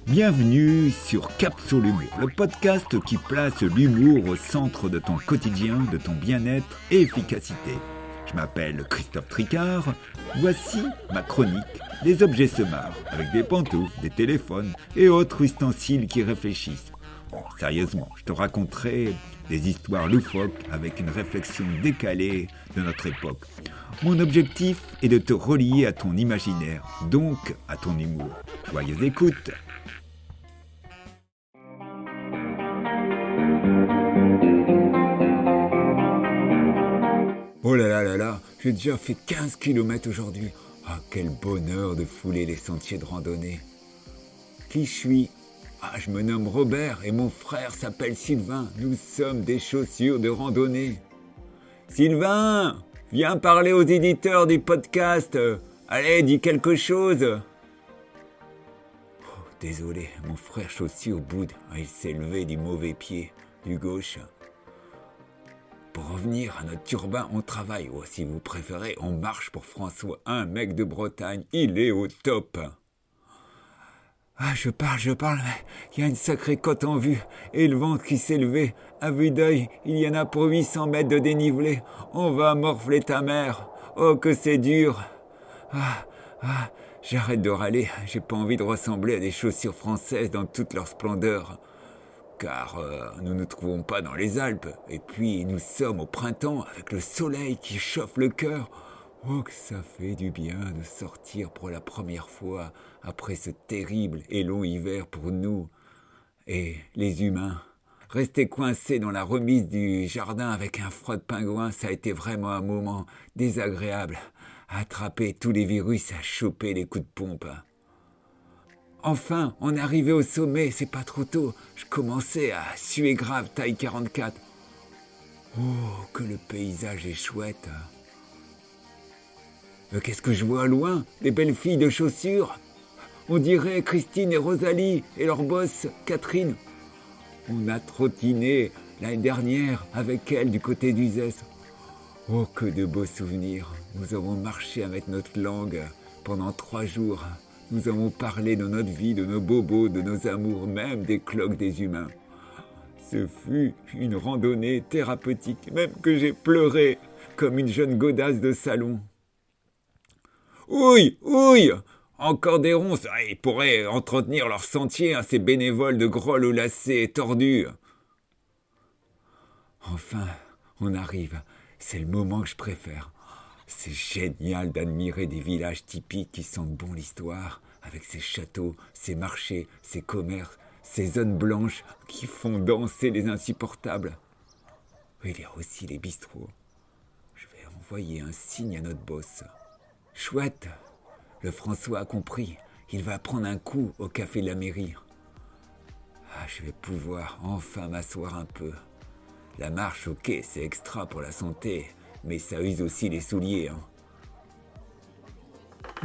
Bienvenue sur Cap sur l'humour, le podcast qui place l'humour au centre de ton quotidien, de ton bien-être et efficacité. Je m'appelle Christophe Tricard, voici ma chronique des objets se marrent, avec des pantoufles, des téléphones et autres ustensiles qui réfléchissent. Bon, sérieusement, je te raconterai des histoires loufoques avec une réflexion décalée de notre époque. Mon objectif est de te relier à ton imaginaire, donc à ton humour. Joyeuse écoute! Oh là là là là, j'ai déjà fait 15 km aujourd'hui. Ah, quel bonheur de fouler les sentiers de randonnée. Qui je suis ? Ah, je me nomme Robert et mon frère s'appelle Sylvain. Nous sommes des chaussures de randonnée. Sylvain, viens parler aux éditeurs du podcast. Allez, dis quelque chose. Oh, désolé, mon frère chaussure boude. Il s'est levé du mauvais pied, du gauche. Pour revenir à notre turbin, on travaille. Ou si vous préférez, on marche pour François, un mec de Bretagne. Il est au top. Ah, je parle, mais il y a une sacrée côte en vue. Et le vent qui s'est levé. À vue d'œil, il y en a pour 800 mètres de dénivelé. On va morfler ta mère. Oh, que c'est dur. J'arrête de râler. J'ai pas envie de ressembler à des chaussures françaises dans toute leur splendeur. Car nous ne trouvons pas dans les Alpes. Et puis nous sommes au printemps avec le soleil qui chauffe le cœur. Oh, que ça fait du bien de sortir pour la première fois après ce terrible et long hiver pour nous et les humains. Rester coincé dans la remise du jardin avec un froid de pingouin, ça a été vraiment un moment désagréable. À attraper tous les virus, à choper les coups de pompe. Enfin, on est arrivé au sommet, c'est pas trop tôt. Je commençais à suer grave, taille 44. Oh, que le paysage est chouette. Qu'est-ce que je vois loin ? Des belles filles de chaussures ? On dirait Christine et Rosalie et leur boss, Catherine. On a trottiné l'année dernière avec elles du côté d'Uzès. Oh, que de beaux souvenirs. Nous avons marché avec notre langue pendant 3 jours. Nous avons parlé de notre vie, de nos bobos, de nos amours, même des cloques des humains. Ce fut une randonnée thérapeutique, même que j'ai pleuré comme une jeune godasse de salon. Ouille, encore des ronces, ils pourraient entretenir leur sentier, ces bénévoles de grolles aux lacets tordus. Enfin, on arrive, c'est le moment que je préfère. C'est génial d'admirer des villages typiques qui sentent bon l'histoire, avec ses châteaux, ses marchés, ses commerces, ces zones blanches qui font danser les insupportables. Il y a aussi les bistrots. Je vais envoyer un signe à notre boss. Chouette, le François a compris. Il va prendre un coup au café de la mairie. Je vais pouvoir enfin m'asseoir un peu. La marche, ok, c'est extra pour la santé, mais ça use aussi les souliers.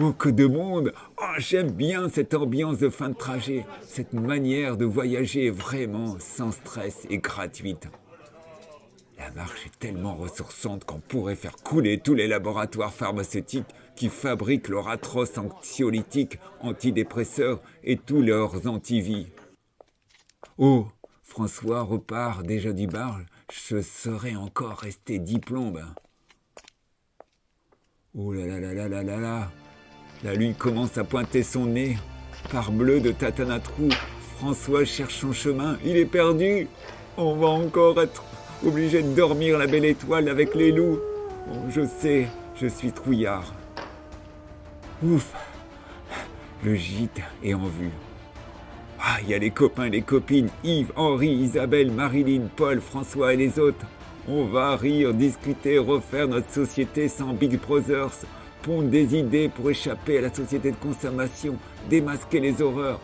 Oh, que de monde! Oh, j'aime bien cette ambiance de fin de trajet. Cette manière de voyager vraiment sans stress et gratuite. La marche est tellement ressourçante qu'on pourrait faire couler tous les laboratoires pharmaceutiques qui fabriquent leurs atroces anxiolytiques, antidépresseurs et tous leurs antivies. Oh, François repart déjà du bar. Je serais encore resté 10 plombes. Oh là là là là là là là. La lune commence à pointer son nez. Parbleu de Tatanatrou, François cherche son chemin. Il est perdu. On va encore être obligé de dormir la belle étoile avec les loups. Oh, je sais, je suis trouillard. Ouf, le gîte est en vue. Il y a les copains et les copines, Yves, Henri, Isabelle, Marilyn, Paul, François et les autres. On va rire, discuter, refaire notre société sans Big Brothers, pondre des idées pour échapper à la société de consommation, démasquer les horreurs.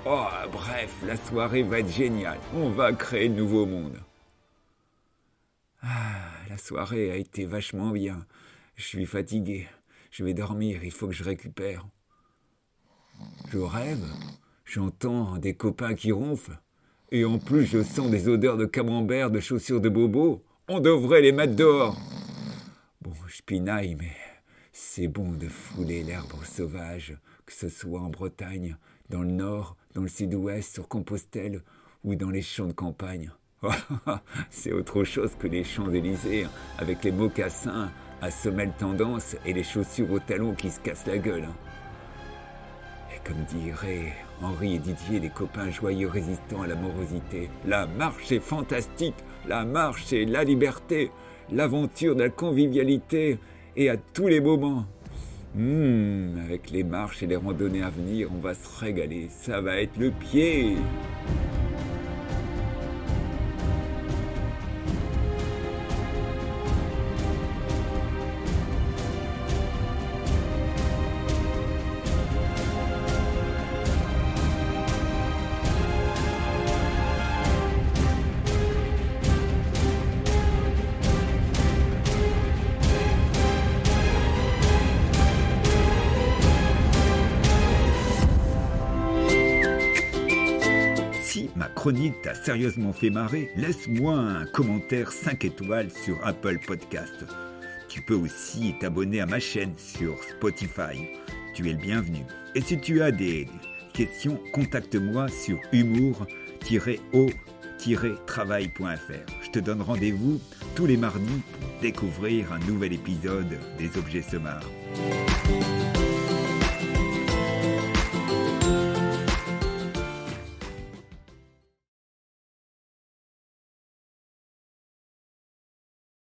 Bref, la soirée va être géniale. On va créer le nouveau monde. La soirée a été vachement bien. Je suis fatigué. Je vais dormir, il faut que je récupère. Je rêve. J'entends des copains qui ronflent. Et en plus, je sens des odeurs de camembert, de chaussures de bobo. On devrait les mettre dehors. Bon, je pinaille, mais c'est bon de fouler l'herbe sauvage, que ce soit en Bretagne, dans le nord, dans le sud-ouest, sur Compostelle ou dans les champs de campagne. C'est autre chose que les Champs-Élysées, avec les mocassins à semelle tendance et les chaussures aux talons qui se cassent la gueule. Et comme diraient Henri et Didier, les copains joyeux résistants à la morosité, la marche est fantastique, la marche c'est la liberté, l'aventure de la convivialité et à tous les moments. Avec les marches et les randonnées à venir, on va se régaler, ça va être le pied. Si ma chronique t'a sérieusement fait marrer, laisse-moi un commentaire 5 étoiles sur Apple Podcast. Tu peux aussi t'abonner à ma chaîne sur Spotify. Tu es le bienvenu. Et si tu as des questions, contacte-moi sur humour-o-travail.fr. Je te donne rendez-vous tous les mardis pour découvrir un nouvel épisode des Objets Semars.